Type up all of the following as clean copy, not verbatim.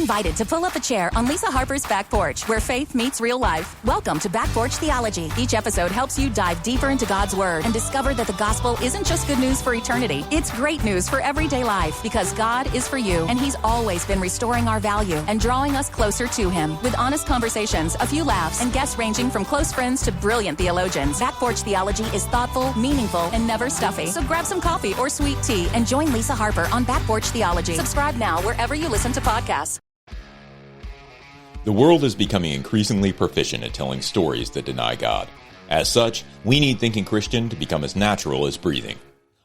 invited to pull up a chair on Lisa Harper's Back Porch, where faith meets real life. Welcome to Back Porch Theology. Each episode helps you dive deeper into God's Word and discover that the gospel isn't just good news for eternity. It's great news for everyday life, because God is for you, and He's always been restoring our value and drawing us closer to Him. With honest conversations, a few laughs, and guests ranging from close friends to brilliant theologians, Back Porch Theology is thoughtful, meaningful, and never stuffy. So grab some coffee or sweet tea and join Lisa Harper on Back Porch Theology. Subscribe now wherever you listen to podcasts. The world is becoming increasingly proficient at telling stories that deny God. As such, we need Thinking Christian to become as natural as breathing.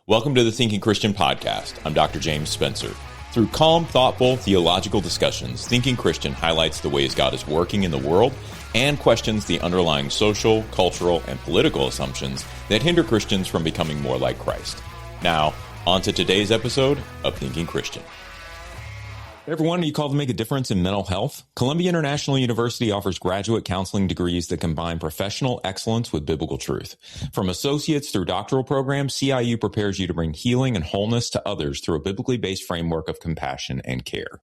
Welcome to the Thinking Christian podcast. I'm Dr. James Spencer. Through calm, thoughtful, theological discussions, Thinking Christian highlights the ways God is working in the world and questions the underlying social, cultural, and political assumptions that hinder Christians from becoming more like Christ. Now, on to today's episode of Thinking Christian. Hey everyone, are you called to make a difference in mental health? Columbia International University offers graduate counseling degrees that combine professional excellence with biblical truth. From associates through doctoral programs, CIU prepares you to bring healing and wholeness to others through a biblically based framework of compassion and care.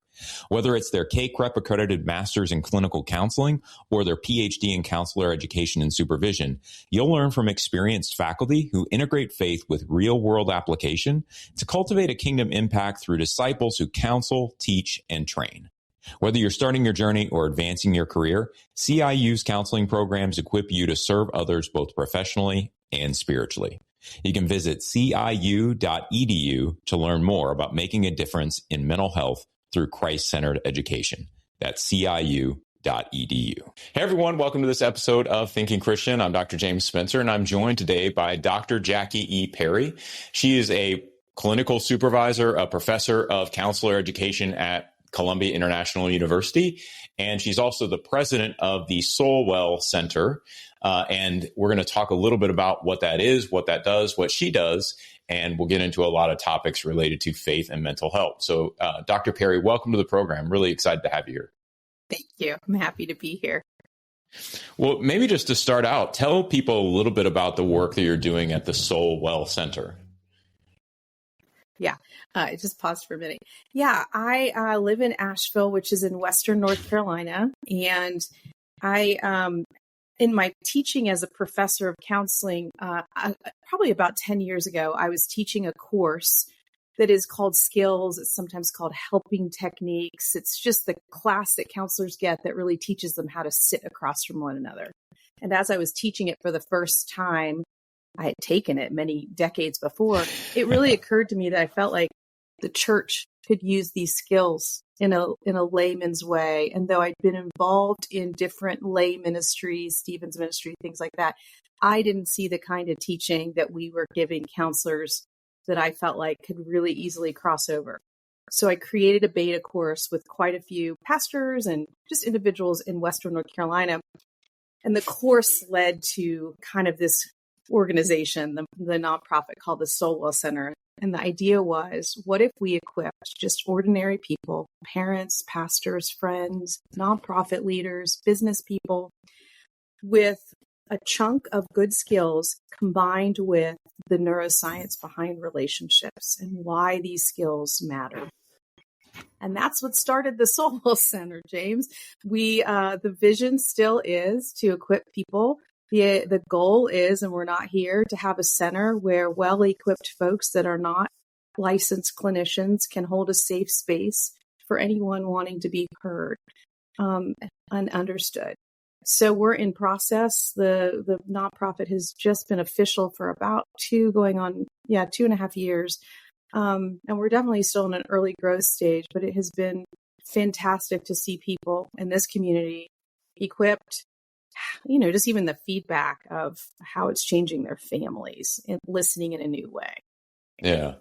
Whether it's their K-CREP accredited master's in clinical counseling or their PhD in counselor education and supervision, you'll learn from experienced faculty who integrate faith with real-world application to cultivate a kingdom impact through disciples who counsel, teach, and train. Whether you're starting your journey or advancing your career, CIU's counseling programs equip you to serve others both professionally and spiritually. You can visit ciu.edu to learn more about making a difference in mental health through Christ-centered education. That's ciu.edu. Hey everyone, welcome to this episode of Thinking Christian. I'm Dr. James Spencer, and I'm joined today by Dr. Jackie E. Perry. She is a clinical supervisor, a professor of counselor education at Columbia International University, and she's also the president of the Soulwell Center. And we're going to talk a little bit about what that is, what that does, what she does, and we'll get into a lot of topics related to faith and mental health. So, Dr. Perry, welcome to the program. Really excited to have you here. Thank you. I'm happy to be here. Well, maybe just to start out, tell people a little bit about the work that you're doing at the Soulwell Center. Yeah, I just paused for a minute. Yeah, I live in Asheville, which is in Western North Carolina, and I in my teaching as a professor of counseling, probably about 10 years ago, I was teaching a course that is called Skills. It's sometimes called Helping Techniques. It's just the class that counselors get that really teaches them how to sit across from one another. And as I was teaching it for the first time, I had taken it many decades before, it really occurred to me that I felt like the church could use these skills in a layman's way. And though I'd been involved in different lay ministries, Stephen's ministry, things like that, I didn't see the kind of teaching that we were giving counselors that I felt like could really easily cross over. So I created a beta course with quite a few pastors and just individuals in Western North Carolina. And the course led to kind of this organization, the nonprofit called the Soulwell Center. And the idea was, what if we equipped just ordinary people, parents, pastors, friends, nonprofit leaders, business people, with a chunk of good skills combined with the neuroscience behind relationships and why these skills matter. And that's what started the Soulwell Center, James. The vision still is to equip people. The goal is, and we're not here to have a center where well-equipped folks that are not licensed clinicians can hold a safe space for anyone wanting to be heard and understood. So we're in process. The nonprofit has just been official for about 2.5 years. And we're definitely still in an early growth stage, but it has been fantastic to see people in this community equipped, just even the feedback of how it's changing their families and listening in a new way. Yeah.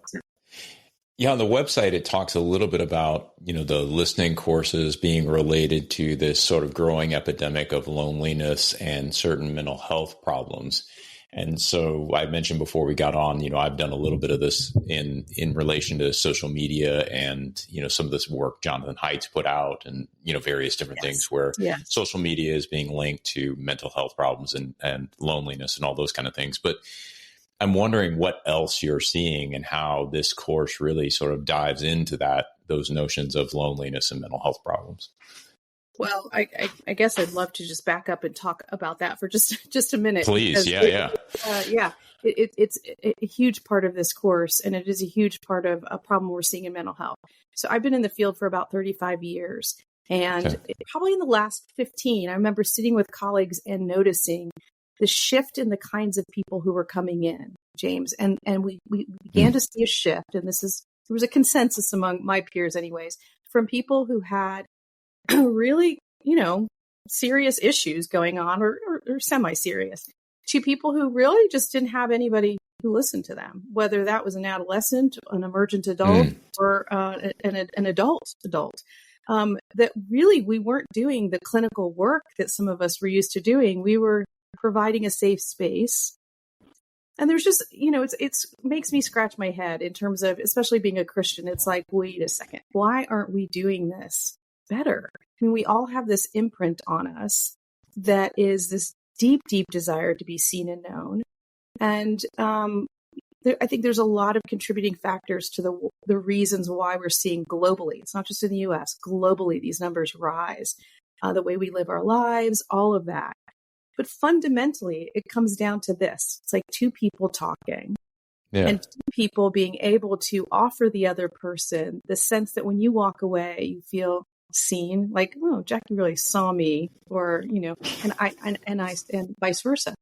Yeah, on the website, it talks a little bit about, the listening courses being related to this sort of growing epidemic of loneliness and certain mental health problems. And so I mentioned before we got on, I've done a little bit of this in relation to social media and, some of this work Jonathan Haidt's put out and, various different things where social media is being linked to mental health problems and loneliness and all those kind of things. But I'm wondering what else you're seeing and how this course really sort of dives into those notions of loneliness and mental health problems. Well, I guess I'd love to just back up and talk about that for just a minute. Please. Yeah. It's a huge part of this course, and it is a huge part of a problem we're seeing in mental health. So I've been in the field for about 35 years, and probably in the last 15, I remember sitting with colleagues and noticing the shift in the kinds of people who were coming in, James, and we began to see a shift, and there was a consensus among my peers anyways, from people who had really, serious issues going on or semi-serious, to people who really just didn't have anybody who listened to them, whether that was an adolescent, an emergent adult, or an adult. That really we weren't doing the clinical work that some of us were used to doing. We were providing a safe space. And there's just, it's makes me scratch my head in terms of, especially being a Christian, it's like, wait a second, why aren't we doing this better? I mean, we all have this imprint on us that is this deep, deep desire to be seen and known. And I think there's a lot of contributing factors to the reasons why we're seeing globally, it's not just in the US, globally, these numbers rise, the way we live our lives, all of that. But fundamentally, it comes down to this. It's like two people talking and two people being able to offer the other person the sense that when you walk away, you feel seen, like, oh, Jackie really saw me, or, and vice versa.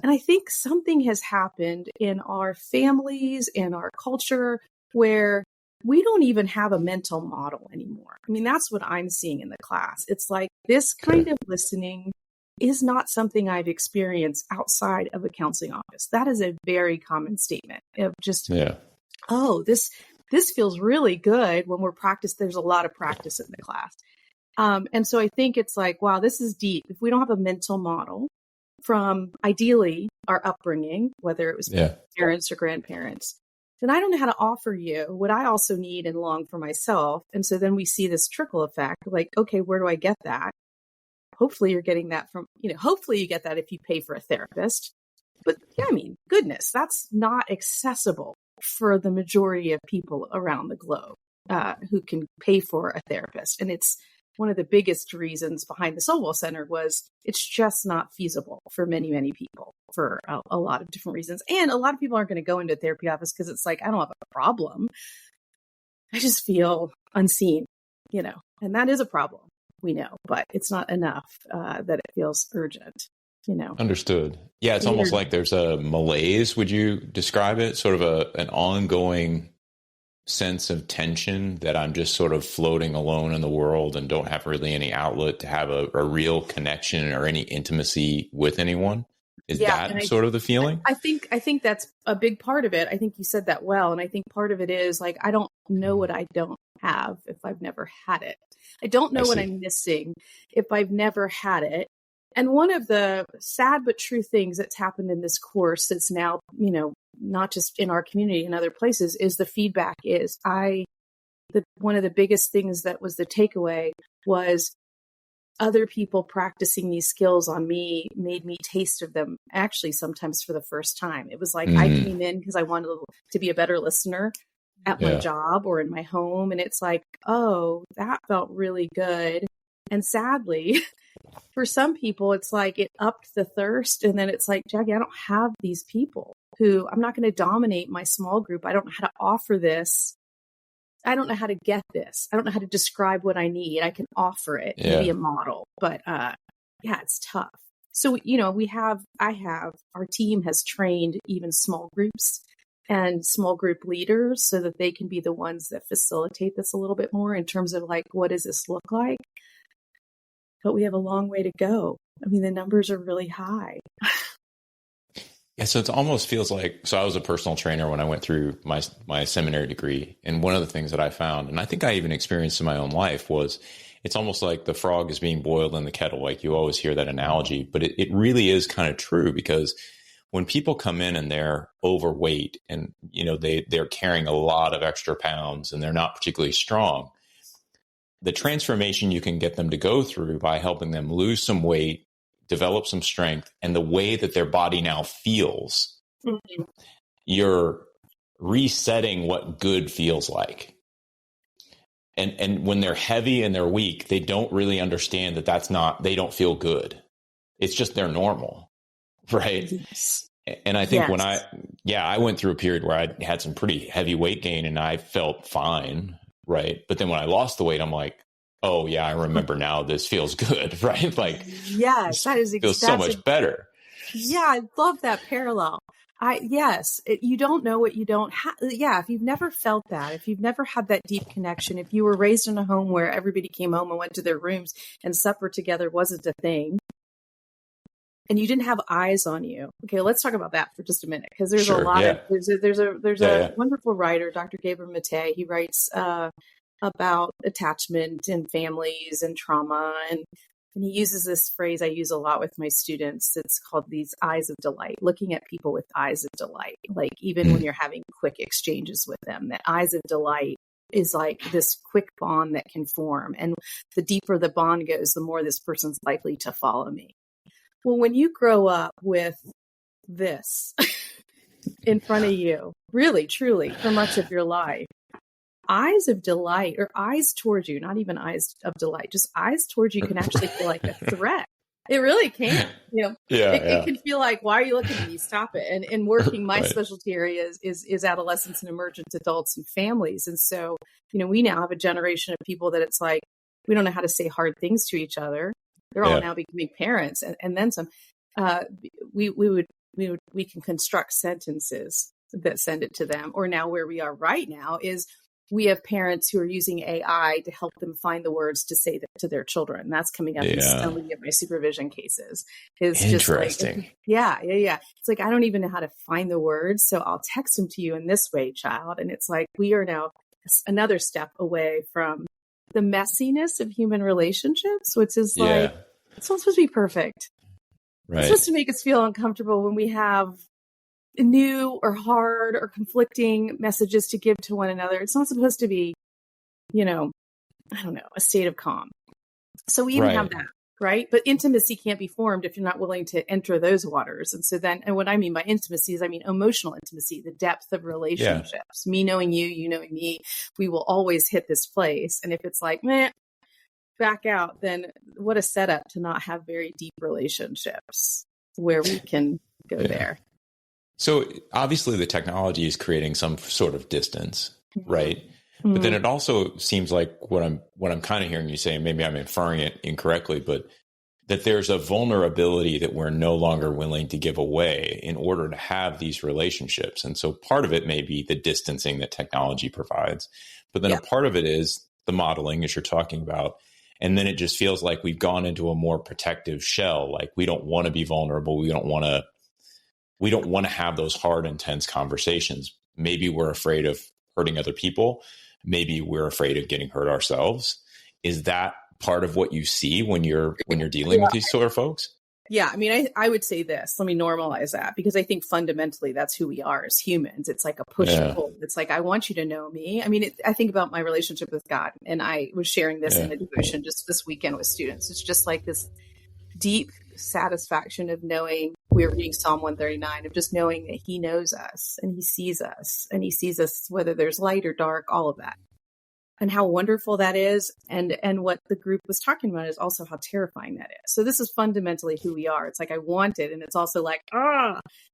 And I think something has happened in our families, in our culture, where we don't even have a mental model anymore. I mean, that's what I'm seeing in the class. It's like this kind of listening is not something I've experienced outside of a counseling office. That is a very common statement of just, oh, this feels really good when we're practiced. There's a lot of practice in the class. And so I think it's like, wow, this is deep. If we don't have a mental model from ideally our upbringing, whether it was parents or grandparents, then I don't know how to offer you what I also need and long for myself. And so then we see this trickle effect, like, okay, where do I get that? Hopefully you're getting that from, hopefully you get that if you pay for a therapist. But I mean, goodness, that's not accessible for the majority of people around the globe who can pay for a therapist. And it's one of the biggest reasons behind the Soulwell Center was it's just not feasible for many, many people for a lot of different reasons. And a lot of people aren't going to go into a therapy office because it's like, I don't have a problem. I just feel unseen, and that is a problem. We know, but it's not enough that it feels urgent, Understood. Yeah, it's almost like there's a malaise. Would you describe it? Sort of an ongoing sense of tension that I'm just sort of floating alone in the world and don't have really any outlet to have a real connection or any intimacy with anyone. Is that sort of the feeling? I think that's a big part of it. I think you said that well. And I think part of it is like, I don't know what I don't have if I've never had it. I don't know what I'm missing if I've never had it. And one of the sad but true things that's happened in this course that's now, not just in our community and other places, is the feedback is one of the biggest things that was the takeaway was other people practicing these skills on me made me taste of them actually sometimes for the first time. It was like I came in because I wanted to be a better listener at my job or in my home. And it's like, oh, that felt really good. And sadly, for some people, it's like it upped the thirst. And then it's like, Jackie, I don't have these people who I'm not going to dominate my small group. I don't know how to offer this. I don't know how to get this. I don't know how to describe what I need. I can offer it, maybe a model, but it's tough. So, our team has trained even small groups and small group leaders so that they can be the ones that facilitate this a little bit more in terms of like, what does this look like? But we have a long way to go. I mean, the numbers are really high. Yeah, so it almost feels like, so I was a personal trainer when I went through my seminary degree. And one of the things that I found, and I think I even experienced in my own life, was it's almost like the frog is being boiled in the kettle. Like you always hear that analogy, but it really is kind of true, because when people come in and they're overweight and, they're carrying a lot of extra pounds and they're not particularly strong, the transformation you can get them to go through by helping them lose some weight, develop some strength, and the way that their body now feels, you're resetting what good feels like. And when they're heavy and they're weak, they don't really understand that they don't feel good. It's just they're normal. Right. Yes. And I think when Yes. I went through a period where I had some pretty heavy weight gain and I felt fine. Right. But then when I lost the weight, I'm like, oh yeah, I remember now this feels good. Right. Like, Yes, that is feels so much better. Yeah, I love that parallel. You don't know what you don't have. Yeah, if you've never felt that, if you've never had that deep connection, if you were raised in a home where everybody came home and went to their rooms and supper together wasn't a thing, and you didn't have eyes on you. Okay, let's talk about that for just a minute, because there's a lot of there's a wonderful writer, Dr. Gabriel Maté. He writes about attachment and families and trauma, and he uses this phrase I use a lot with my students. It's called these eyes of delight, looking at people with eyes of delight. Like even when you're having quick exchanges with them, that eyes of delight is like this quick bond that can form. And the deeper the bond goes, the more this person's likely to follow me. Well, when you grow up with this in front of you, really, truly, for much of your life, eyes of delight, or eyes towards you, not even eyes of delight, just eyes towards you can actually feel like a threat. It really can. It can feel like, why are you looking at me? Stop it. And working, my specialty area is adolescents and emergent adults and families. And so, we now have a generation of people that it's like, we don't know how to say hard things to each other. They're all now becoming parents, and then some. We can construct sentences that send it to them. Or now where we are right now is we have parents who are using AI to help them find the words to say that to their children. That's coming up in so many of my supervision cases. Is interesting. Just like, It's like, I don't even know how to find the words, so I'll text them to you in this way, child. And it's like, we are now another step away from the messiness of human relationships, which is like, it's not supposed to be perfect. Right. It's supposed to make us feel uncomfortable when we have new or hard or conflicting messages to give to one another. It's not supposed to be, a state of calm. So we even have that, right? But intimacy can't be formed if you're not willing to enter those waters. And so then, and what I mean by intimacy is, I mean emotional intimacy, the depth of relationships, me knowing you, you knowing me. We will always hit this place. And if it's like, back out, then what a setup to not have very deep relationships where we can go there. So obviously the technology is creating some sort of distance, right? But then it also seems like what I'm kind of hearing you say, maybe I'm inferring it incorrectly, but that there's a vulnerability that we're no longer willing to give away in order to have these relationships. And so part of it may be the distancing that technology provides, but then a part of it is the modeling, as you're talking about. And then it just feels like we've gone into a more protective shell. Like we don't want to be vulnerable. We don't want to have those hard, intense conversations. Maybe we're afraid of hurting other people. Maybe we're afraid of getting hurt ourselves. Is that part of what you see when you're dealing with these sort of folks? Yeah. I mean, I would say this, let me normalize that, because I think fundamentally that's who we are as humans. It's like a push and pull. It's like, I want you to know me. I mean, I think about my relationship with God, and I was sharing this in a devotion just this weekend with students. It's just like this deep satisfaction of knowing, we're reading Psalm 139, of just knowing that he knows us and he sees us whether there's light or dark, all of that, and how wonderful that is. And what the group was talking about is also how terrifying that is. So this is fundamentally who we are. It's like, I want it. And it's also like,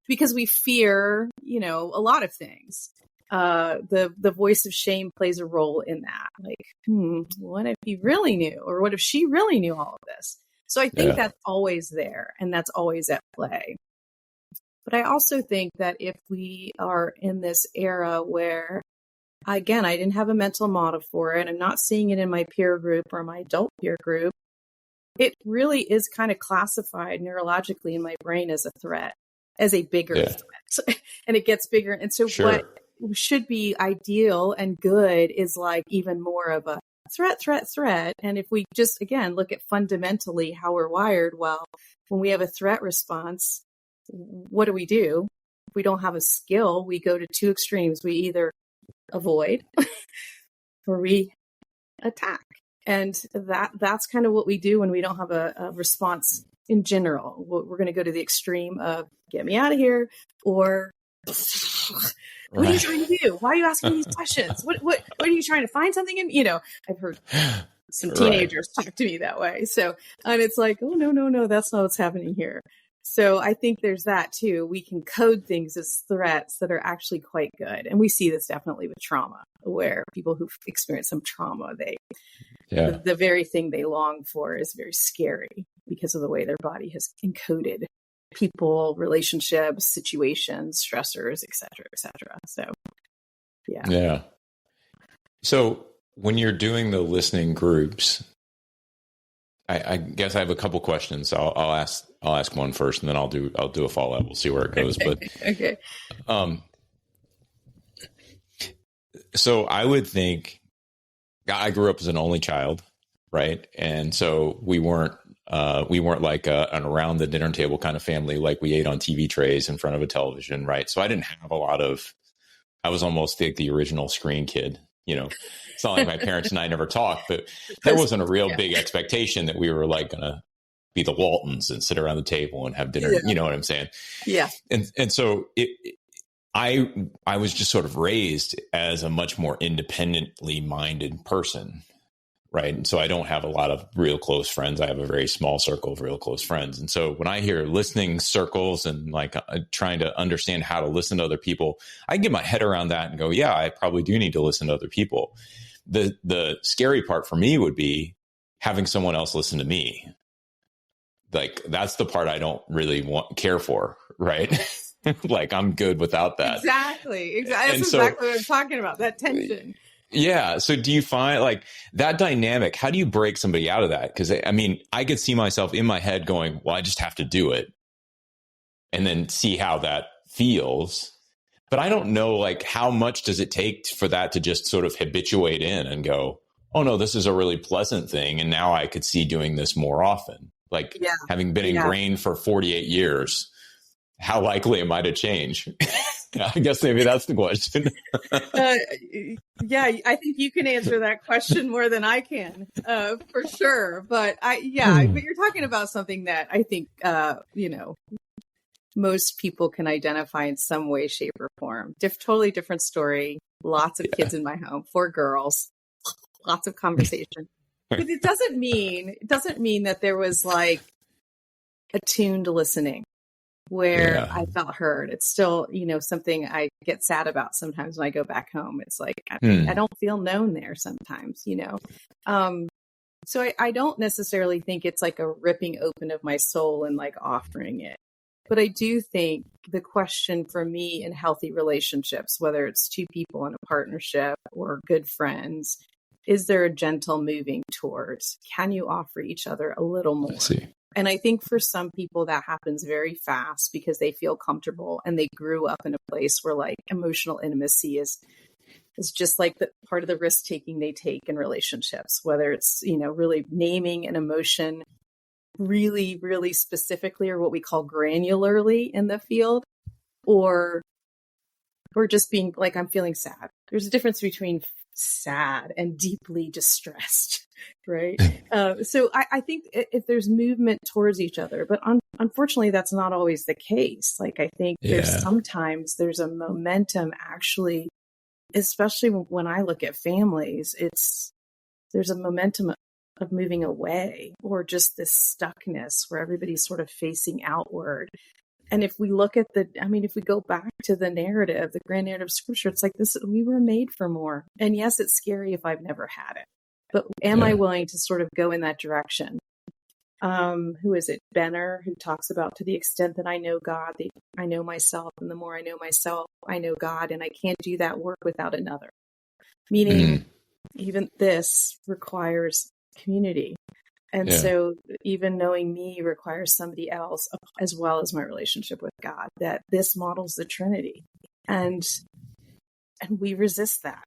because we fear, a lot of things. The voice of shame plays a role in that. Like, what if he really knew? Or what if she really knew all of this? So I think that's always there, and that's always at play. But I also think that if we are in this era where, again, I didn't have a mental model for it, I'm not seeing it in my peer group or my adult peer group, it really is kind of classified neurologically in my brain as a threat, as a bigger threat. And it gets bigger. And so what should be ideal and good is like even more of a threat. And if we just, again, look at fundamentally how we're wired, well, when we have a threat response, what do? If we don't have a skill, we go to two extremes. We either avoid or we attack. And that's kind of what we do when we don't have a response in general. We're going to go to the extreme of get me out of here, or What are you trying to do? Why are you asking me these questions? What are you trying to find something in? I've heard some teenagers talk to me that way. So, and it's like, oh, no, that's not what's happening here. So I think there's that too. We can code things as threats that are actually quite good. And we see this definitely with trauma, where people who've experienced some trauma, the very thing they long for is very scary because of the way their body has encoded people, relationships, situations, stressors, et cetera, et cetera. So, yeah. Yeah. So when you're doing the listening groups, I guess I have a couple questions. I'll ask one first, and then I'll do a follow up. We'll see where it goes. But okay. So I would think, I grew up as an only child, right? And so we weren't like an around the dinner table kind of family, like we ate on TV trays in front of a television, right? So I didn't have I was almost like the original screen kid. It's not like my parents and I never talked, but there wasn't a real big expectation that we were like going to be the Waltons and sit around the table and have dinner. Yeah. You know what I'm saying? Yeah. And so I was just sort of raised as a much more independently minded person. Right. And so I don't have a lot of real close friends. I have a very small circle of real close friends. And so when I hear listening circles and like trying to understand how to listen to other people, I can get my head around that and go, yeah, I probably do need to listen to other people. The scary part for me would be having someone else listen to me. Like, that's the part I don't really care for. Right. Like, I'm good without that. Exactly. That's exactly what I'm talking about. That tension. Yeah. So do you find like that dynamic? How do you break somebody out of that? Because I mean, I could see myself in my head going, well, I just have to do it and then see how that feels. But I don't know, like, how much does it take for that to just sort of habituate in and go, oh, no, this is a really pleasant thing. And now I could see doing this more often. Like having been ingrained for 48 years, how likely am I to change? I guess maybe that's the question. Yeah, I think you can answer that question more than I can, for sure. But but you're talking about something that I think, most people can identify in some way, shape, or form. Totally different story. Lots of kids in my home, 4 girls, lots of conversation. But it doesn't mean that there was like attuned listening where I felt heard. It's still, something I get sad about sometimes when I go back home. It's like, I don't feel known there sometimes, So I don't necessarily think it's like a ripping open of my soul and like offering it. But I do think the question for me in healthy relationships, whether it's 2 people in a partnership or good friends, is there a gentle moving towards, can you offer each other a little more? And I think for some people that happens very fast because they feel comfortable and they grew up in a place where like emotional intimacy is just like the part of the risk taking they take in relationships, whether it's, really naming an emotion really, really specifically, or what we call granularly in the field, or just being like, I'm feeling sad. There's a difference between sad and deeply distressed, right? So I think if there's movement towards each other, but unfortunately, that's not always the case. Like, I think sometimes there's a momentum actually, especially when I look at families, there's a momentum of moving away, or just this stuckness where everybody's sort of facing outward. And if we look at if we go back to the narrative, the grand narrative of scripture, it's like this, we were made for more. And yes, it's scary if I've never had it, but am I willing to sort of go in that direction? Who is it? Benner, who talks about, to the extent that I know God, I know myself. And the more I know myself, I know God. And I can't do that work without another. Meaning even this requires community. And so even knowing me requires somebody else, as well as my relationship with God, that this models the Trinity. And we resist that.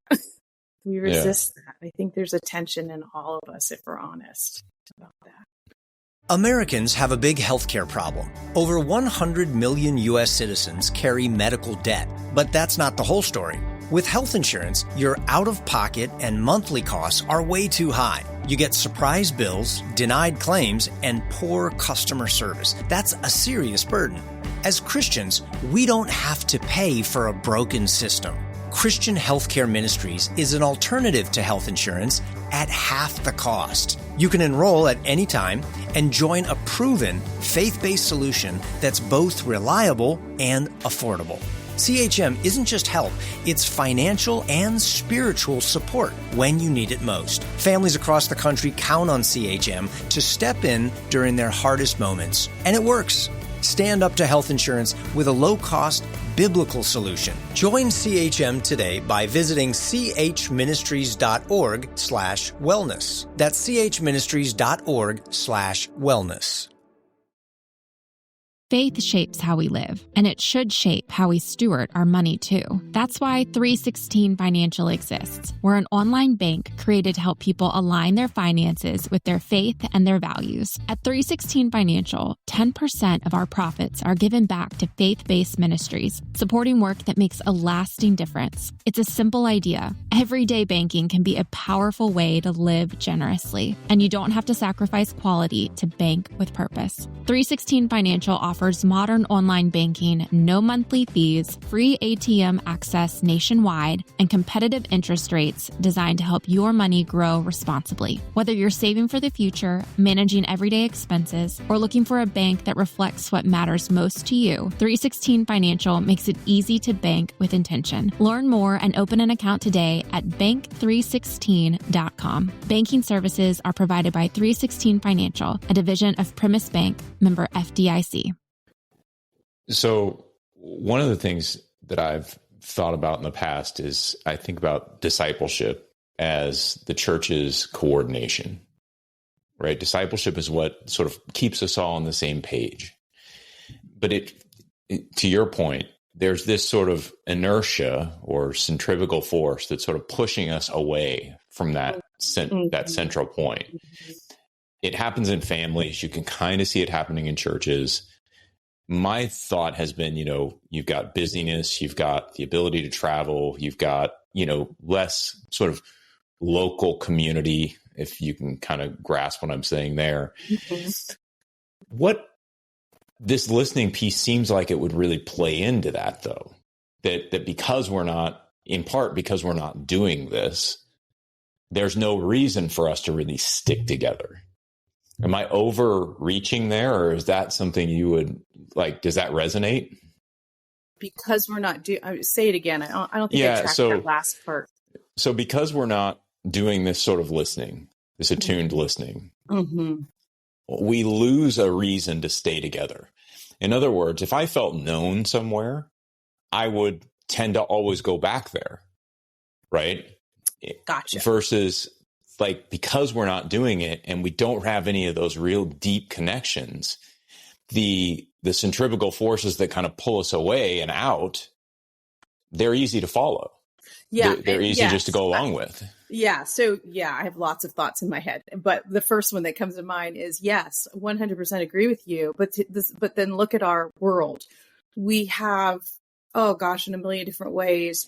We resist that. I think there's a tension in all of us, if we're honest about that. Americans have a big healthcare problem. Over 100 million U.S. citizens carry medical debt. But that's not the whole story. With health insurance, your out-of-pocket and monthly costs are way too high. You get surprise bills, denied claims, and poor customer service. That's a serious burden. As Christians, we don't have to pay for a broken system. Christian Healthcare Ministries is an alternative to health insurance at half the cost. You can enroll at any time and join a proven faith-based solution that's both reliable and affordable. CHM isn't just help, it's financial and spiritual support when you need it most. Families across the country count on CHM to step in during their hardest moments, and it works. Stand up to health insurance with a low-cost, biblical solution. Join CHM today by visiting chministries.org/wellness. That's chministries.org/wellness. Faith shapes how we live, and it should shape how we steward our money too. That's why 316 Financial exists. We're an online bank created to help people align their finances with their faith and their values. At 316 Financial, 10% of our profits are given back to faith-based ministries, supporting work that makes a lasting difference. It's a simple idea. Everyday banking can be a powerful way to live generously, and you don't have to sacrifice quality to bank with purpose. 316 Financial offers modern online banking, no monthly fees, free ATM access nationwide, and competitive interest rates designed to help your money grow responsibly. Whether you're saving for the future, managing everyday expenses, or looking for a bank that reflects what matters most to you, 316 Financial makes it easy to bank with intention. Learn more and open an account today at bank316.com. Banking services are provided by 316 Financial, a division of Primis Bank, member FDIC. So one of the things that I've thought about in the past is I think about discipleship as the church's coordination, right? Discipleship is what sort of keeps us all on the same page. But to your point, there's this sort of inertia or centrifugal force that's sort of pushing us away from that central point. It happens in families. You can kind of see it happening in churches. My thought has been, you've got busyness, you've got the ability to travel, you've got, less sort of local community, if you can kind of grasp what I'm saying there. Mm-hmm. What this listening piece seems like it would really play into that, though, that because we're not, in part because we're not doing this, there's no reason for us to really stick together. Am I overreaching there, or is that something you would like? Does that resonate? Because we're not say it again. I don't think I tracked that last part. So because we're not doing this sort of listening, this attuned listening, we lose a reason to stay together. In other words, if I felt known somewhere, I would tend to always go back there, right? Gotcha. Versus because we're not doing it and we don't have any of those real deep connections, the centrifugal forces that kind of pull us away and out, they're easy to follow. Yeah. They're easy just to go along with. Yeah. So I have lots of thoughts in my head, but the first one that comes to mind is yes, 100% agree with you. But then look at our world. We have, in a million different ways,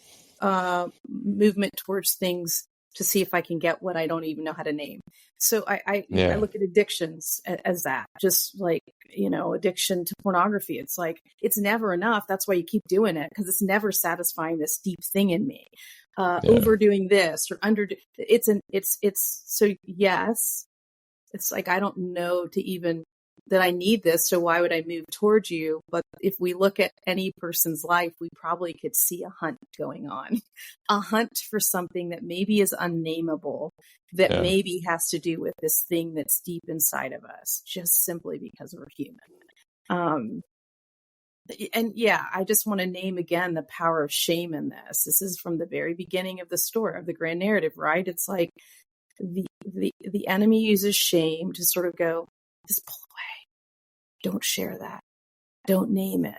movement towards things to see if I can get what I don't even know how to name. So I look at addictions as that, just addiction to pornography. It's it's never enough. That's why you keep doing it, because it's never satisfying this deep thing in me. Overdoing this or so yes, it's I don't know that I need this. So why would I move towards you? But if we look at any person's life, we probably could see a hunt going on, a hunt for something that maybe is unnameable, that maybe has to do with this thing that's deep inside of us, just simply because we're human. I just want to name again the power of shame in this. This is from the very beginning of the story, of the grand narrative, right? It's the enemy uses shame to sort of go, just pull away. Don't share that. Don't name it.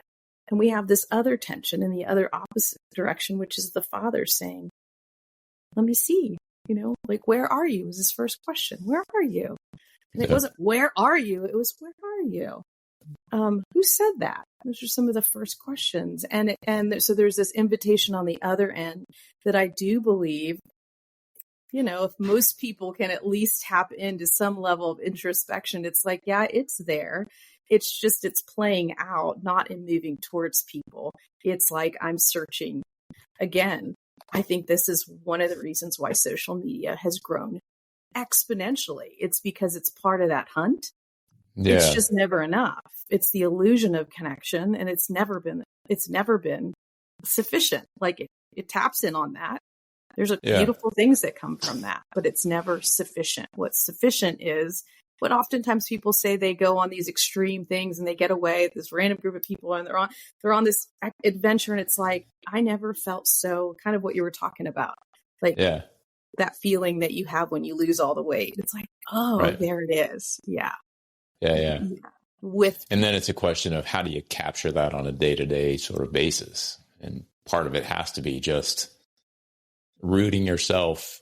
And we have this other tension in the other opposite direction, which is the Father saying, let me see, where are you? Was his first question. Where are you? And it wasn't, where are you? It was, where are you? Who said that? Those are some of the first questions. And so there's this invitation on the other end that I do believe, if most people can at least tap into some level of introspection, it's it's there. It's just, it's playing out, not in moving towards people. It's like I'm searching. Again, I think this is one of the reasons why social media has grown exponentially. It's because it's part of that hunt. Yeah. It's just never enough. It's the illusion of connection, and it's never been sufficient. Like it taps in on that. There's beautiful things that come from that, but it's never sufficient. What's sufficient is what oftentimes people say. They go on these extreme things and they get away with this random group of people, and they're on this adventure. And it's like, I never felt so, kind of what you were talking about. Like that feeling that you have when you lose all the weight. It's like, there it is. Yeah. And then it's a question of how do you capture that on a day-to-day sort of basis? And part of it has to be just rooting yourself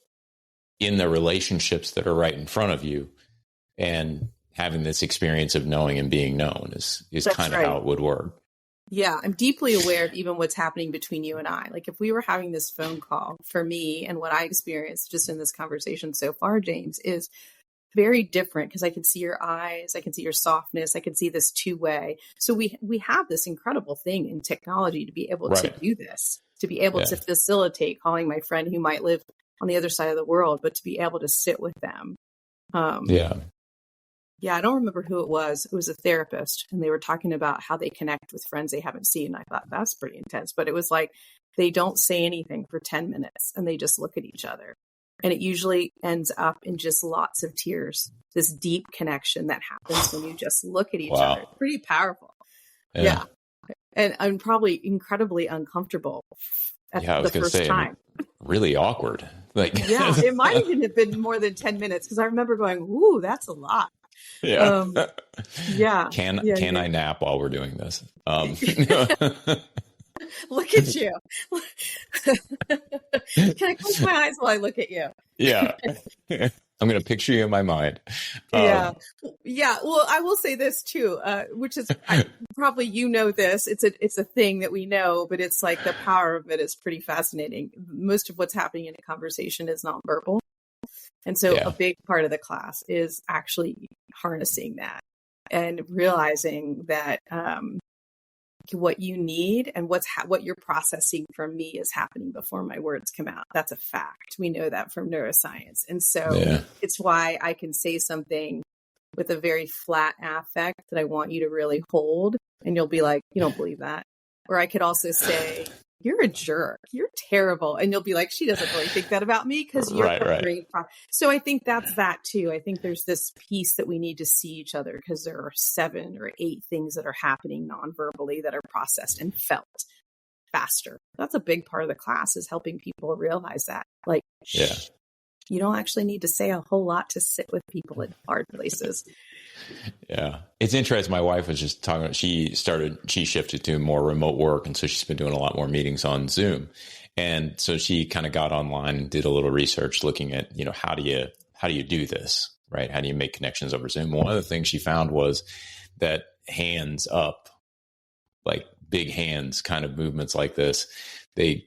in the relationships that are right in front of you, and having this experience of knowing and being known is kind of how it would work. Yeah, I'm deeply aware of even what's happening between you and I. Like if we were having this phone call, for me and what I experienced just in this conversation so far, James, is very different, because I can see your eyes, I can see your softness, I can see this two-way. So we have this incredible thing in technology to be able to do this, to be able to facilitate calling my friend who might live on the other side of the world, but to be able to sit with them. Yeah, I don't remember who it was. It was a therapist, and they were talking about how they connect with friends they haven't seen. I thought that's pretty intense, but it was like they don't say anything for 10 minutes and they just look at each other. And it usually ends up in just lots of tears, this deep connection that happens when you just look at each other. Pretty powerful. Yeah. And I'm probably incredibly uncomfortable at the first time. Really awkward. Like, yeah, it might even have been more than 10 minutes, because I remember going, ooh, that's a lot. Yeah. Can I nap while we're doing this? Look at you. Can I close my eyes while I look at you? Yeah. I'm going to picture you in my mind. Yeah. Well, I will say this too, which is probably, this, it's a thing that we know, but it's like the power of it is pretty fascinating. Most of what's happening in a conversation is nonverbal. And so a big part of the class is actually harnessing that and realizing that, what you need and what you're processing from me is happening before my words come out. That's a fact. We know that from neuroscience. And so it's why I can say something with a very flat affect that I want you to really hold. And you'll be like, you don't believe that. Or I could also say, you're a jerk. You're terrible. And you'll be like, she doesn't really think that about me, because you're right. So I think that's that too. I think there's this piece that we need to see each other, because there are 7 or 8 things that are happening non-verbally that are processed and felt faster. That's a big part of the class, is helping people realize that. Like, you don't actually need to say a whole lot to sit with people in hard places. Yeah. It's interesting. My wife was just talking about, she shifted to more remote work. And so she's been doing a lot more meetings on Zoom. And so she kind of got online and did a little research looking at, how do you do this, right? How do you make connections over Zoom? One of the things she found was that hands up, like big hands kind of movements like this, they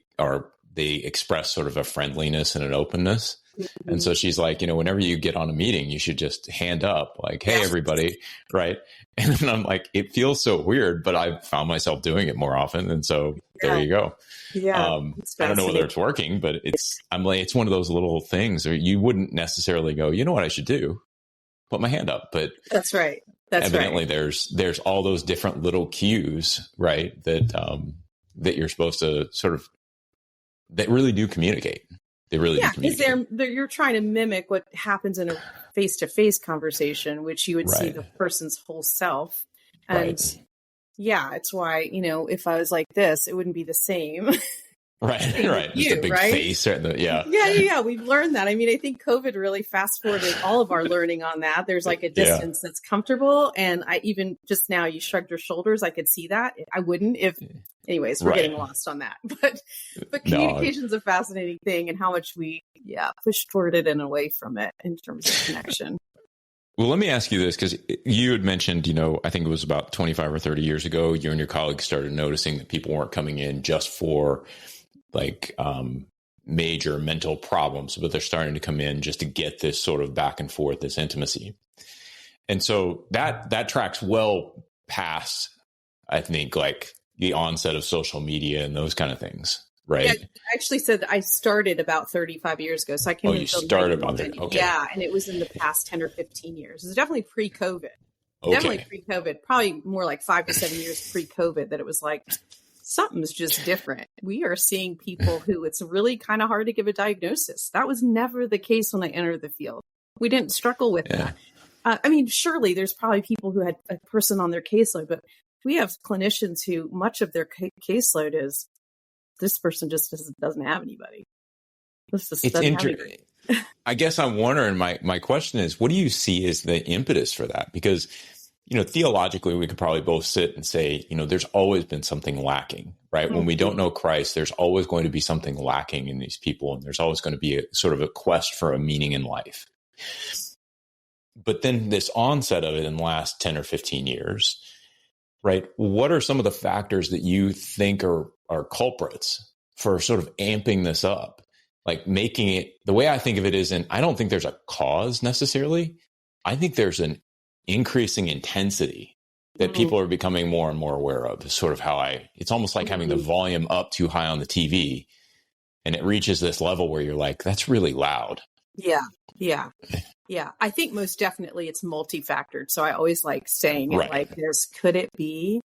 express sort of a friendliness and an openness. And so she's like, whenever you get on a meeting, you should just hand up like, hey, everybody. Right. And then I'm like, it feels so weird, but I found myself doing it more often. And so there you go. Yeah. I don't know whether it's working, but it's one of those little things where you wouldn't necessarily go, you know what I should do? Put my hand up. But that's right. Evidently there's all those different little cues, right? That you're supposed to sort of, that really do communicate. They really do communicate. Because you're trying to mimic what happens in a face-to-face conversation, which you would see the person's whole self. And it's why, if I was like this, it wouldn't be the same. Right. Just a big face. Yeah. We've learned that. I mean, I think COVID really fast forwarded all of our learning on that. There's like a distance that's comfortable. And I even just now, you shrugged your shoulders. I could see that. I wouldn't anyways, we're getting lost on that. But communication is a fascinating thing, and how much we push toward it and away from it in terms of connection. Well, let me ask you this, because you had mentioned, I think it was about 25 or 30 years ago, you and your colleagues started noticing that people weren't coming in just for like major mental problems, but they're starting to come in just to get this sort of back and forth, this intimacy. And so that tracks well past, I think, like the onset of social media and those kind of things, right? Yeah, I actually said I started about 35 years ago. So I came in You started about 91. there. Okay. Yeah, and it was in the past 10 or 15 years. It's definitely pre-COVID. Okay. Definitely pre-COVID. Probably more like 5 to 7 years pre-COVID that it was like, something's just different. We are seeing people who it's really kind of hard to give a diagnosis. That was never the case when I entered the field. We didn't struggle with that. I mean, surely there's probably people who had a person on their caseload, but we have clinicians who much of their caseload is this person just doesn't have anybody. This just It's doesn't have anybody. I guess I'm wondering, my question is, what do you see as the impetus for that? Because, theologically, we could probably both sit and say, there's always been something lacking, right? Mm-hmm. When we don't know Christ, there's always going to be something lacking in these people. And there's always going to be a sort of a quest for a meaning in life. But then this onset of it in the last 10 or 15 years, right? What are some of the factors that you think are culprits for sort of amping this up? Like making it, the way I think of it is, I don't think there's a cause necessarily. I think there's an increasing intensity that people are becoming more and more aware of. Is sort of how it's almost like having the volume up too high on the TV, and it reaches this level where you're like, that's really loud. Yeah. I think most definitely it's multifactored. So I always like saying it like this. Could it be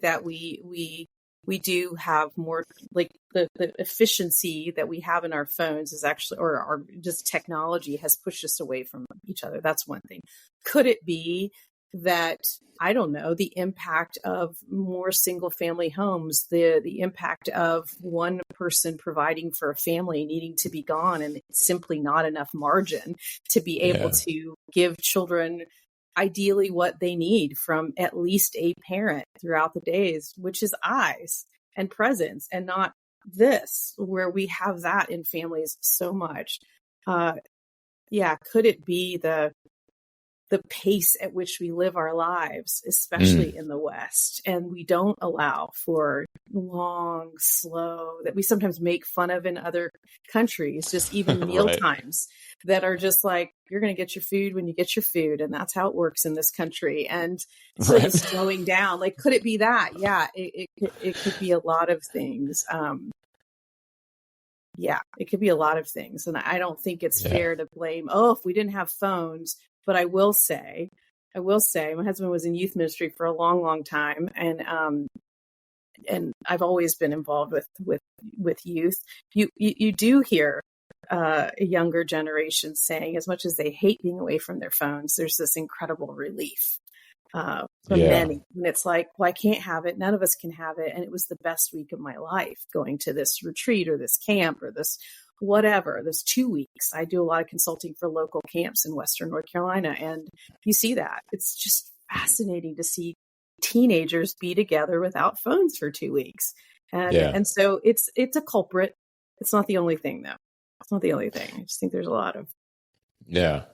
that we do have more, like the efficiency that we have in our phones is actually, or our just technology has pushed us away from each other. That's one thing. Could it be that, I don't know, the impact of more single family homes, the impact of one person providing for a family needing to be gone and simply not enough margin to be able to give children ideally what they need from at least a parent throughout the days, which is eyes and presence, and not this, where we have that in families so much. Could it be the pace at which we live our lives, especially in the West, and we don't allow for long, slow, that we sometimes make fun of in other countries, just even meal times that are just like, you're going to get your food when you get your food. And that's how it works in this country. And so the slowing down, like, could it be that? Yeah, it could be a lot of things. It could be a lot of things. And I don't think it's fair to blame, if we didn't have phones. But I will say, my husband was in youth ministry for a long, long time, and I've always been involved with youth. You do hear a younger generation saying, as much as they hate being away from their phones, there's this incredible relief for many. And it's like, well, I can't have it. None of us can have it. And it was the best week of my life, going to this retreat or this camp or this whatever, this 2 weeks. I do a lot of consulting for local camps in Western North Carolina. And you see that. It's just fascinating to see teenagers be together without phones for 2 weeks. And so it's a culprit. It's not the only thing, though. It's not the only thing. I just think there's a lot of. Yeah.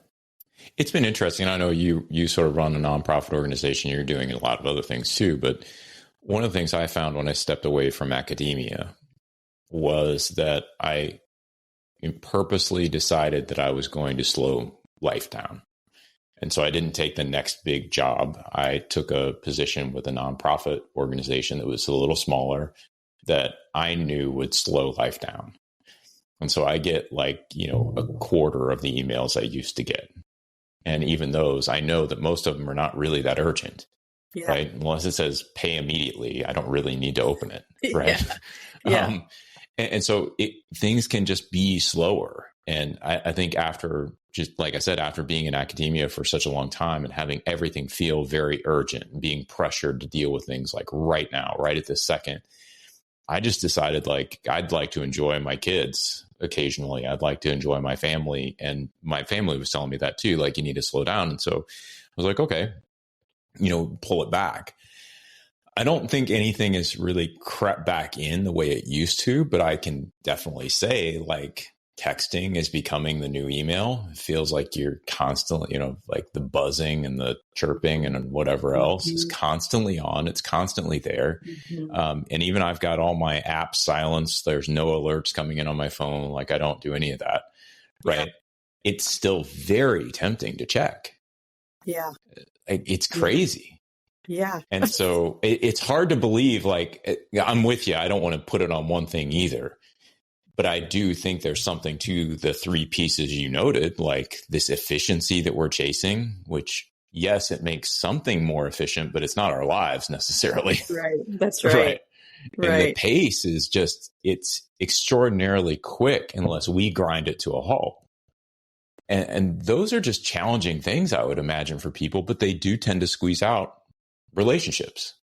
It's been interesting. I know you sort of run a nonprofit organization. You're doing a lot of other things too. But one of the things I found when I stepped away from academia was that I purposely decided that I was going to slow life down. And so I didn't take the next big job. I took a position with a nonprofit organization that was a little smaller that I knew would slow life down. And so I get a quarter of the emails I used to get. And even those, I know that most of them are not really that urgent, right? Unless it says pay immediately, I don't really need to open it, right? And so things can just be slower. And I think after, just like I said, after being in academia for such a long time and having everything feel very urgent and being pressured to deal with things like right now, right at this second, I just decided I'd like to enjoy my kids occasionally. I'd like to enjoy my family. And my family was telling me that too, you need to slow down. And so I was like, okay, pull it back. I don't think anything has really crept back in the way it used to, but I can definitely say texting is becoming the new email. It feels like you're constantly, the buzzing and the chirping and whatever else is constantly on. It's constantly there. And even I've got all my apps silenced. There's no alerts coming in on my phone. I don't do any of that. Right. Yeah. It's still very tempting to check. Yeah. It's crazy. Yeah. And so it's hard to believe, I'm with you. I don't want to put it on one thing either. But I do think there's something to the three pieces you noted, like this efficiency that we're chasing, which, yes, it makes something more efficient, but it's not our lives necessarily. Right. That's right. And the pace is it's extraordinarily quick unless we grind it to a halt. And those are just challenging things, I would imagine, for people, but they do tend to squeeze out relationships,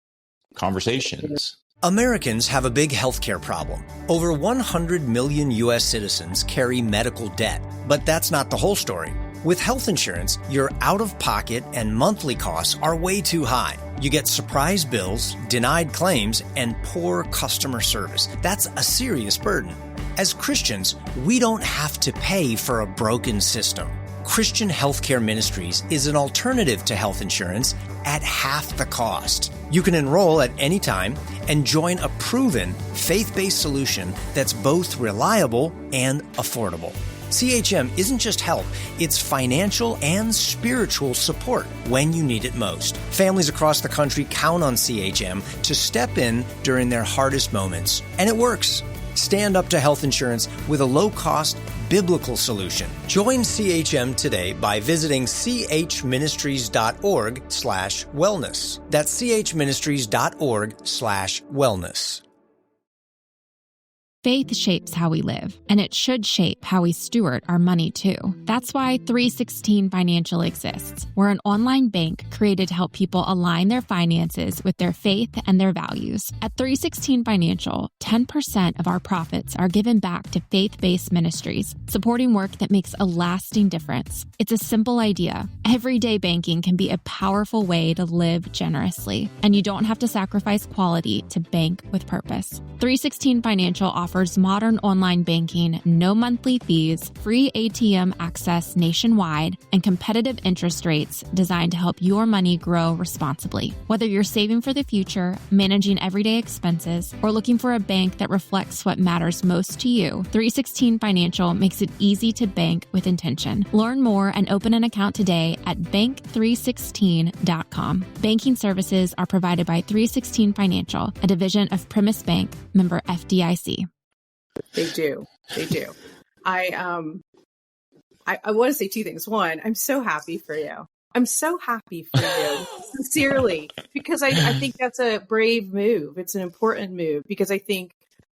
conversations. Americans have a big healthcare problem. Over 100 million U.S. citizens carry medical debt, but that's not the whole story. With health insurance, your out-of-pocket and monthly costs are way too high. You get surprise bills, denied claims, and poor customer service. That's a serious burden. As Christians, we don't have to pay for a broken system. Christian Healthcare Ministries is an alternative to health insurance at half the cost. You can enroll at any time and join a proven, faith-based solution that's both reliable and affordable. CHM isn't just help, it's financial and spiritual support when you need it most. Families across the country count on CHM to step in during their hardest moments, and it works. Stand up to health insurance with a low-cost, biblical solution. Join CHM today by visiting chministries.org/wellness. That's chministries.org/wellness. Faith shapes how we live, and it should shape how we steward our money too. That's why 316 Financial exists. We're an online bank created to help people align their finances with their faith and their values. At 316 Financial, 10% of our profits are given back to faith-based ministries, supporting work that makes a lasting difference. It's a simple idea. Everyday banking can be a powerful way to live generously, and you don't have to sacrifice quality to bank with purpose. 316 Financial offers modern online banking, no monthly fees, free ATM access nationwide, and competitive interest rates designed to help your money grow responsibly. Whether you're saving for the future, managing everyday expenses, or looking for a bank that reflects what matters most to you, 316 Financial makes it easy to bank with intention. Learn more and open an account today at bank316.com. Banking services are provided by 316 Financial, a division of Primis Bank, member FDIC. They do. I want to say two things. One, I'm so happy for you. Sincerely, because I think that's a brave move. It's an important move, because I think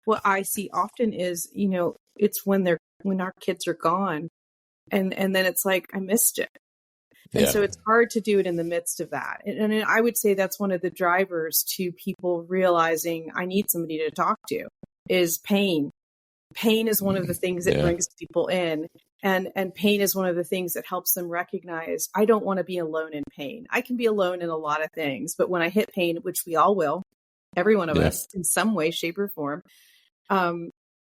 what I see often is, it's when our kids are gone, and then it's like, I missed it. And so it's hard to do it in the midst of that. And I would say that's one of the drivers to people realizing I need somebody to talk to is pain. Pain is one of the things that brings people in. And pain is one of the things that helps them recognize, I don't want to be alone in pain. I can be alone in a lot of things, but when I hit pain, which we all will, every one of us in some way, shape, or form,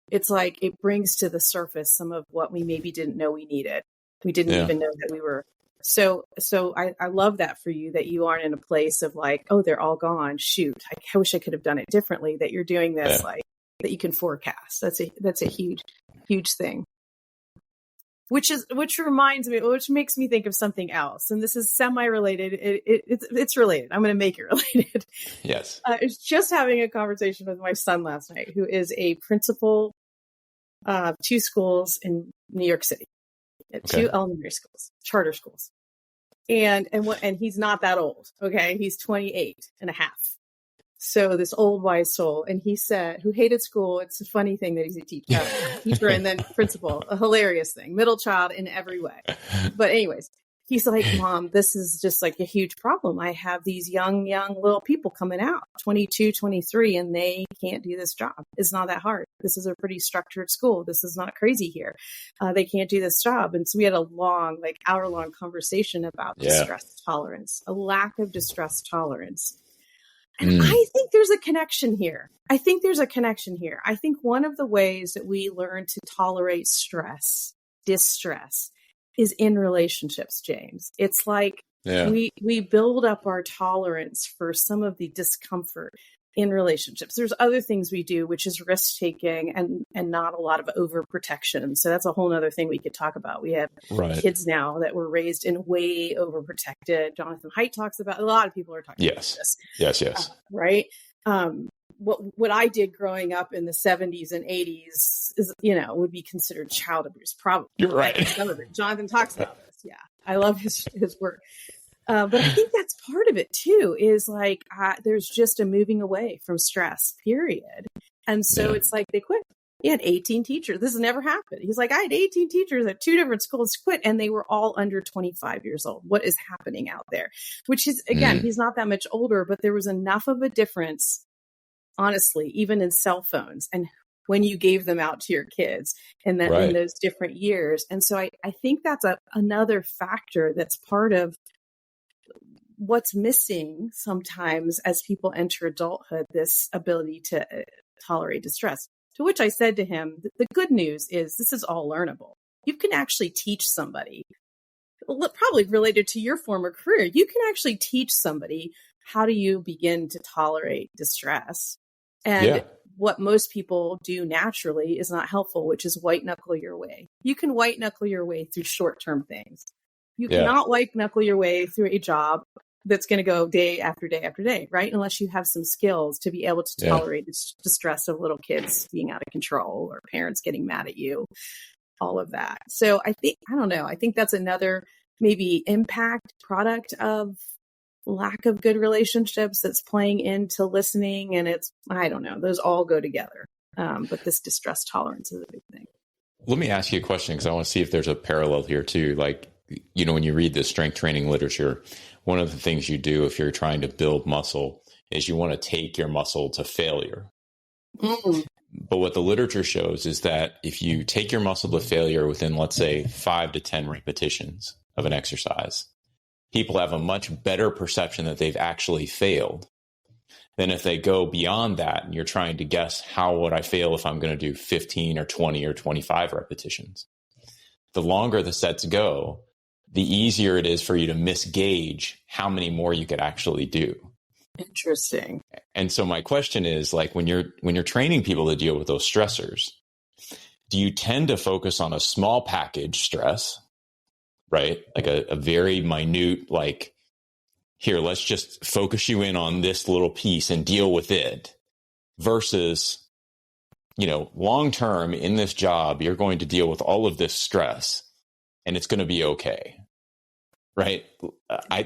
it's like it brings to the surface some of what we maybe didn't know we needed. We didn't even know that we were. So I love that for you, that you aren't in a place of like, oh, they're all gone. Shoot, I wish I could have done it differently. That you're doing this like that you can forecast. That's a huge thing. Which makes me think of something else. And this is semi-related. It's related. I'm going to make it related. Yes. I was just having a conversation with my son last night, who is a principal of two schools in New York City, two elementary schools, charter schools. And he's not that old. Okay. He's 28 and a half. So this old wise soul, and he said, who hated school. It's a funny thing that he's a teacher and then principal, a hilarious thing, middle child in every way. But anyways, he's like, Mom, this is just like a huge problem. I have these young little people coming out, 22, 23, and they can't do this job. It's not that hard. This is a pretty structured school. This is not crazy here. They can't do this job. And so we had a long, hour-long conversation about distress tolerance, a lack of distress tolerance. And I think there's a connection here. I think one of the ways that we learn to tolerate distress, is in relationships, James. It's like we build up our tolerance for some of the discomfort in relationships. There's other things we do, which is risk taking and not a lot of overprotection. So that's a whole other thing we could talk about. We have kids now that were raised in way overprotected. Jonathan Haidt talks about, a lot of people are talking about this. Yes. Right. What I did growing up in the 70s and 80s is, would be considered child abuse. Probably. You're right. Some of it. Jonathan talks about this. Yeah. I love his work. But I think that's part of it too, is like, there's just a moving away from stress, period. And so it's like, they quit. He had 18 teachers. This has never happened. He's like, I had 18 teachers at 2 different schools quit, and they were all under 25 years old. What is happening out there? Which is, again, he's not that much older, but there was enough of a difference, honestly, even in cell phones and when you gave them out to your kids and then in those different years. And so I think that's another factor that's part of what's missing sometimes as people enter adulthood, this ability to tolerate distress. To which I said to him, the good news is this is all learnable. You can actually teach somebody, probably related to your former career, you can actually teach somebody how do you begin to tolerate distress. And what most people do naturally is not helpful, which is white knuckle your way. You can white knuckle your way through short-term things. You cannot white knuckle your way through a job that's going to go day after day after day, right? Unless you have some skills to be able to tolerate the distress of little kids being out of control or parents getting mad at you, all of that. So I think that's another maybe impact product of lack of good relationships that's playing into listening. And I don't know, those all go together. But this distress tolerance is a big thing. Let me ask you a question, because I want to see if there's a parallel here too. Like, when you read the strength training literature, one of the things you do if you're trying to build muscle is you want to take your muscle to failure. But what the literature shows is that if you take your muscle to failure within, let's say, 5 to 10 repetitions of an exercise, people have a much better perception that they've actually failed than if they go beyond that and you're trying to guess, how would I fail if I'm going to do 15 or 20 or 25 repetitions? The longer the sets go, the easier it is for you to misgauge how many more you could actually do. Interesting. And so my question is, like, when you're training people to deal with those stressors, do you tend to focus on a small package stress, right? Like a very minute, like, here, let's just focus you in on this little piece and deal with it, versus, long term in this job, you're going to deal with all of this stress and it's going to be okay. Right. I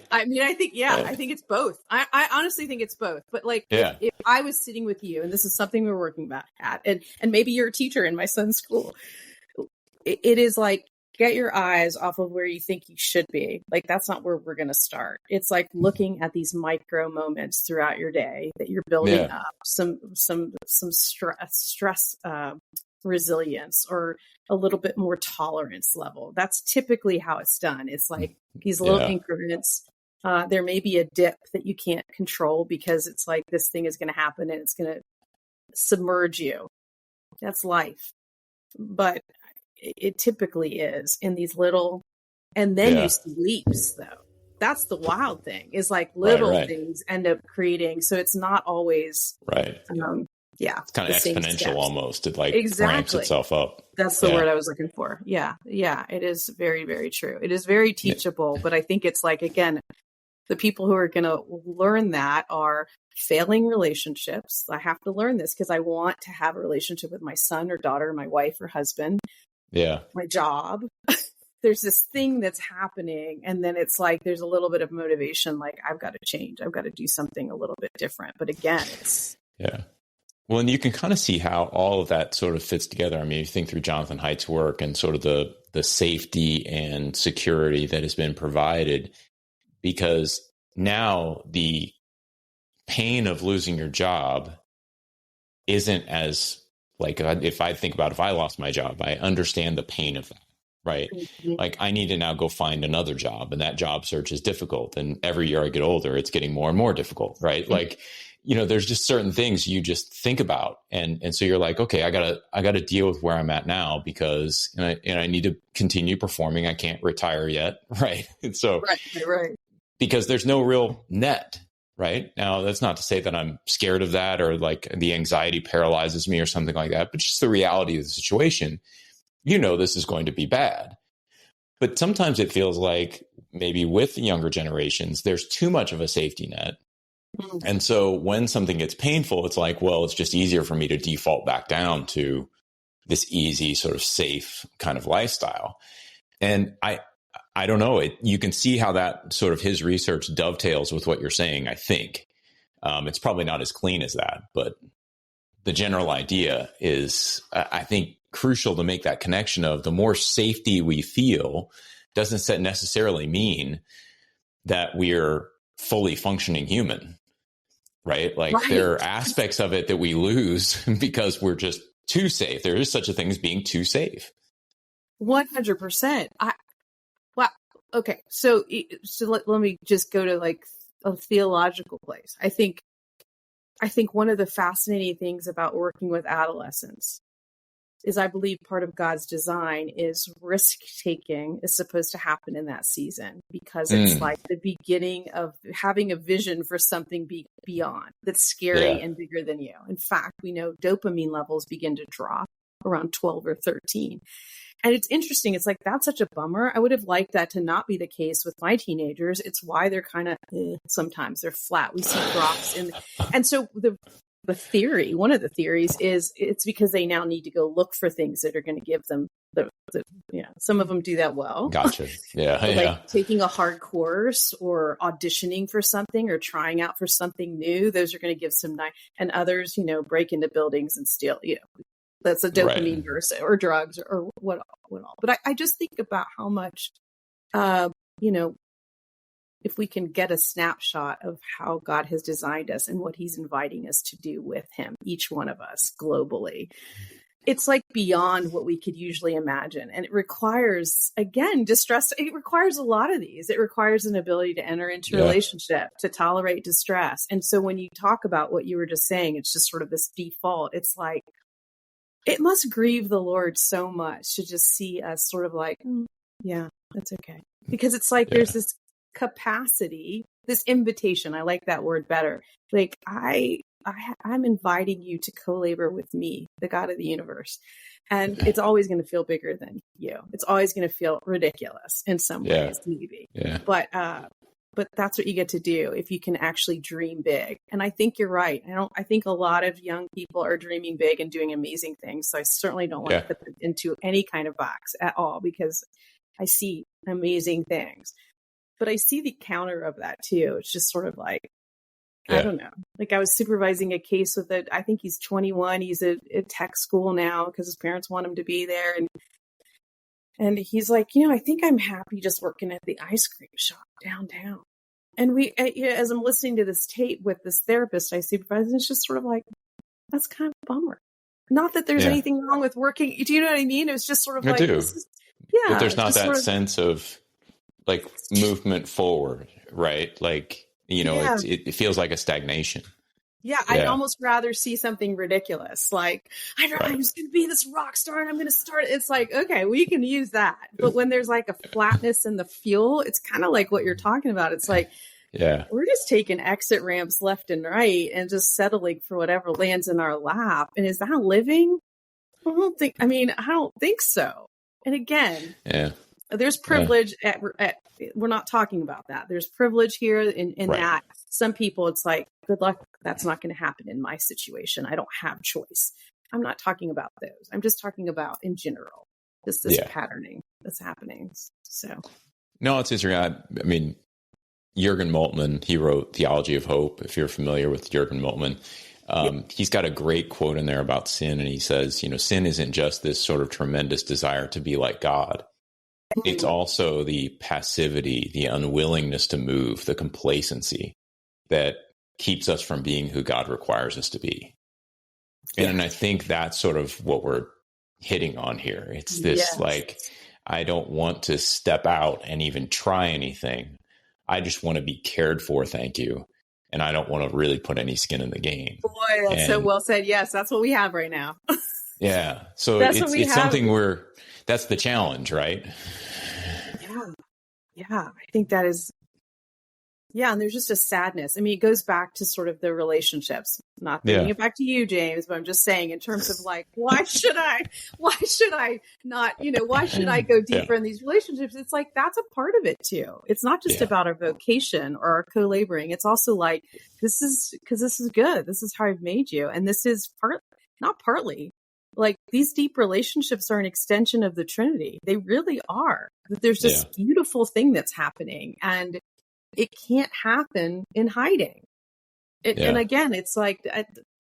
think it's both. I honestly think it's both. But like, if I was sitting with you, and this is something we're working at, and maybe you're a teacher in my son's school, it is like, get your eyes off of where you think you should be. Like, that's not where we're going to start. It's like looking at these micro moments throughout your day that you're building up some stress, resilience, or a little bit more tolerance level. That's typically how it's done. It's like these little increments. There may be a dip that you can't control because it's like, this thing is going to happen and it's going to submerge you. That's life. But it typically is in these little, and then you see leaps though. That's the wild thing, is like little things end up creating. So it's not always it's kind of exponential almost. It like ramps itself up. That's the word I was looking for. Yeah. It is very, very true. It is very teachable, but I think it's like, again, the people who are going to learn that are failing relationships. I have to learn this because I want to have a relationship with my son or daughter, my wife or husband. Yeah. My job. There's this thing that's happening. And then it's like, there's a little bit of motivation. Like, I've got to change. I've got to do something a little bit different. But again, it's. Yeah. Well, and you can kind of see how all of that sort of fits together. I mean, you think through Jonathan Haidt's work and sort of the safety and security that has been provided, because now the pain of losing your job isn't as, like, if I think about if I lost my job, I understand the pain of that, right? Mm-hmm. Like, I need to now go find another job, and that job search is difficult. And every year I get older, it's getting more and more difficult, right? Mm-hmm. Like, there's just certain things you just think about. And so you're like, okay, I gotta deal with where I'm at now, because I need to continue performing. I can't retire yet. Right. And so, right. Because there's no real net right? Now, that's not to say that I'm scared of that or like the anxiety paralyzes me or something like that, but just the reality of the situation. This is going to be bad. But sometimes it feels like maybe with the younger generations, there's too much of a safety net. And so when something gets painful, it's like, well, it's just easier for me to default back down to this easy sort of safe kind of lifestyle. And I don't know, you can see how that sort of his research dovetails with what you're saying, I think. It's probably not as clean as that, but the general idea is, I think, crucial to make that connection of the more safety we feel doesn't necessarily mean that we're fully functioning human, right? Like there are aspects of it that we lose because we're just too safe. There is such a thing as being too safe. 100%. Wow. Okay. So let me just go to like a theological place. I think one of the fascinating things about working with adolescents is I believe part of God's design is risk taking is supposed to happen in that season because it's like the beginning of having a vision for something beyond that's scary and bigger than you. In fact, we know dopamine levels begin to drop around 12 or 13. And it's interesting. It's like, that's such a bummer. I would have liked that to not be the case with my teenagers. It's why they're kind of, sometimes they're flat. We see drops and so one of the theories is it's because they now need to go look for things that are going to give them some of them do that well. Gotcha. Yeah. Like taking a hard course or auditioning for something or trying out for something new. Those are going to give some and others, break into buildings and steal, that's a dopamine burst or drugs or what all. But I just think about how much, if we can get a snapshot of how God has designed us and what he's inviting us to do with him, each one of us globally, it's like beyond what we could usually imagine. And it requires, again, distress. It requires a lot of these. It requires an ability to enter into a relationship, to tolerate distress. And so when you talk about what you were just saying, it's just sort of this default. It's like, it must grieve the Lord so much to just see us sort of like, yeah, that's okay. Because it's like there's this capacity, this invitation. I like that word better. Like I'm inviting you to co-labor with me, the God of the universe. And it's always going to feel bigger than you. It's always going to feel ridiculous in some ways, maybe. Yeah. But that's what you get to do if you can actually dream big. And I think you're right. I think a lot of young people are dreaming big and doing amazing things. So I certainly don't want to put them into any kind of box at all, because I see amazing things. But I see the counter of that too. It's just sort of like, I don't know. Like I was supervising a case with I think he's 21. He's at tech school now because his parents want him to be there. And he's like, I think I'm happy just working at the ice cream shop downtown. And as I'm listening to this tape with this therapist I supervise, it's just sort of like, that's kind of a bummer. Not that there's anything wrong with working. Do you know what I mean? It was just sort of like, but there's not that sense of like movement forward, right? Like, it feels like a stagnation. Yeah, I'd almost rather see something ridiculous. Like, I was going to be this rock star and I'm going to start. It's like, okay, we can use that. But when there's like a flatness in the fuel, it's kind of like what you're talking about. It's like, we're just taking exit ramps left and right and just settling for whatever lands in our lap. And is that living? I don't think so. And again, there's privilege we're not talking about that. There's privilege here in that some people, it's like, good luck. That's not going to happen in my situation. I don't have choice. I'm not talking about those. I'm just talking about in general, just this patterning that's happening. So, no, it's interesting. I mean, Jürgen Moltmann, he wrote Theology of Hope. If you're familiar with Jürgen Moltmann, he's got a great quote in there about sin. And he says, sin isn't just this sort of tremendous desire to be like God. It's also the passivity, the unwillingness to move, the complacency that keeps us from being who God requires us to be. And I think that's sort of what we're hitting on here. It's this like, I don't want to step out and even try anything. I just want to be cared for. Thank you. And I don't want to really put any skin in the game. Boy, that's so well said. Yes, that's what we have right now. So it's something that's the challenge, right? Yeah. I think that is Yeah, and there's just a sadness. I mean, it goes back to sort of the relationships. Not bringing it back to you, James, but I'm just saying in terms of like, why should I not, why should I go deeper in these relationships? It's like, that's a part of it too. It's not just about our vocation or our co-laboring. It's also like, this is good. This is how I've made you. And this is not partly. Like, these deep relationships are an extension of the Trinity. They really are. There's this beautiful thing that's happening, and it can't happen in hiding. And again, it's like,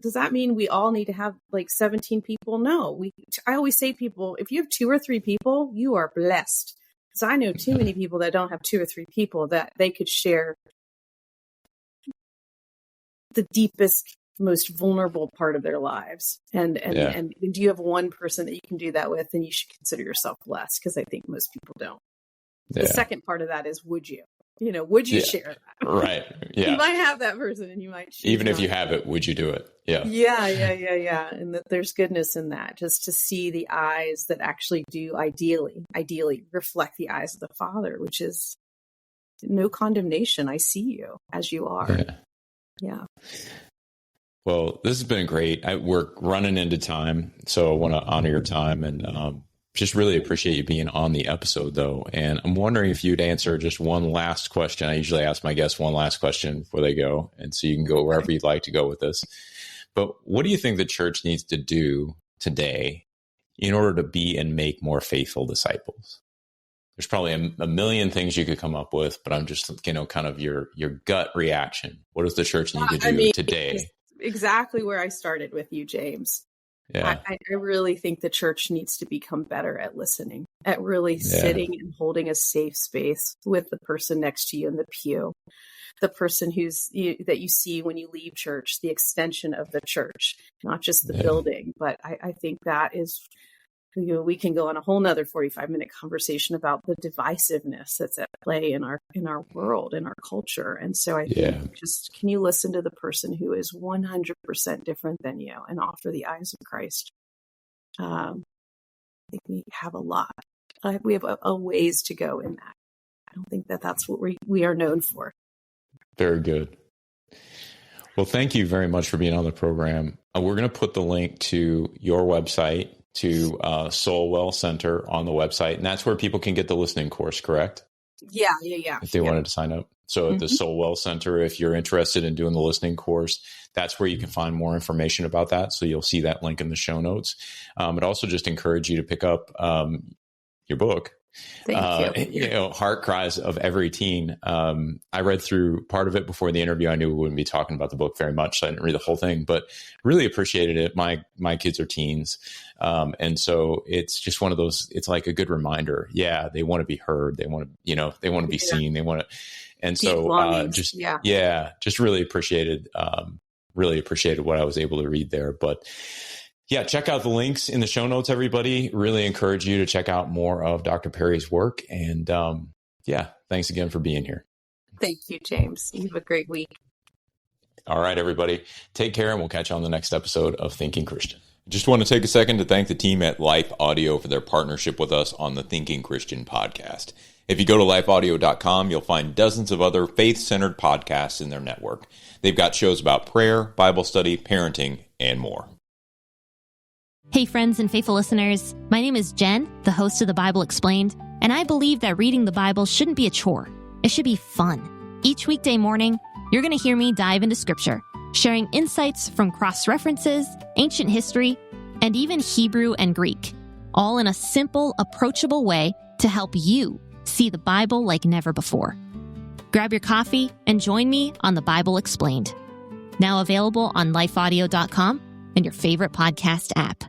does that mean we all need to have like 17 people? No. I always say to people, if you have 2 or 3 people, you are blessed. Because I know too many people that don't have 2 or 3 people that they could share the deepest, most vulnerable part of their lives. And do you have one person that you can do that with, then you should consider yourself blessed, because I think most people don't. The second part of that is, would you share that? Right. Yeah. You might have that person and you might choose even if you have it, would you do it? Yeah. Yeah. And that there's goodness in that, just to see the eyes that actually do ideally reflect the eyes of the Father, which is no condemnation. I see you as you are. Yeah. Well, this has been great. We're running into time, so I want to honor your time and just really appreciate you being on the episode, though. And I'm wondering if you'd answer just one last question. I usually ask my guests one last question before they go, and so you can go wherever you'd like to go with this. But what do you think the church needs to do today in order to be and make more faithful disciples? There's probably a million things you could come up with, but I'm just, kind of your gut reaction. What does the church need to do today? Exactly where I started with you, James. Yeah. I really think the church needs to become better at listening, at really sitting and holding a safe space with the person next to you in the pew, the person that you see when you leave church, the extension of the church, not just the building. But I think that is, we can go on a whole nother 45-minute conversation about the divisiveness that's at play in our world, in our culture. And so I think can you listen to the person who is 100% different than you and offer the eyes of Christ? I think we have a lot. We have a ways to go in that. I don't think that's what we are known for. Very good. Well, thank you very much for being on the program. We're going to put the link to your website, to Soulwell Center on the website. And that's where people can get the listening course, correct? Yeah. If they wanted to sign up. So at the Soulwell Center, if you're interested in doing the listening course, that's where you can find more information about that. So you'll see that link in the show notes. I'd also just encourage you to pick up your book. Thank you. Heart Cries of Every Teen. I read through part of it before the interview. I knew we wouldn't be talking about the book very much, so I didn't read the whole thing, but really appreciated it. My kids are teens. And so it's just one of those, it's like a good reminder. Yeah. They want to be heard. They want to, they want to be seen. They want to, and so just really appreciated what I was able to read there. But yeah, check out the links in the show notes, everybody. Really encourage you to check out more of Dr. Perry's work. And thanks again for being here. Thank you, James. You have a great week. All right, everybody. Take care, and we'll catch you on the next episode of Thinking Christian. Just want to take a second to thank the team at Life Audio for their partnership with us on the Thinking Christian podcast. If you go to lifeaudio.com, you'll find dozens of other faith-centered podcasts in their network. They've got shows about prayer, Bible study, parenting, and more. Hey friends and faithful listeners, my name is Jen, the host of The Bible Explained, and I believe that reading the Bible shouldn't be a chore. It should be fun. Each weekday morning, you're going to hear me dive into Scripture, sharing insights from cross-references, ancient history, and even Hebrew and Greek, all in a simple, approachable way to help you see the Bible like never before. Grab your coffee and join me on The Bible Explained. Now available on lifeaudio.com and your favorite podcast app.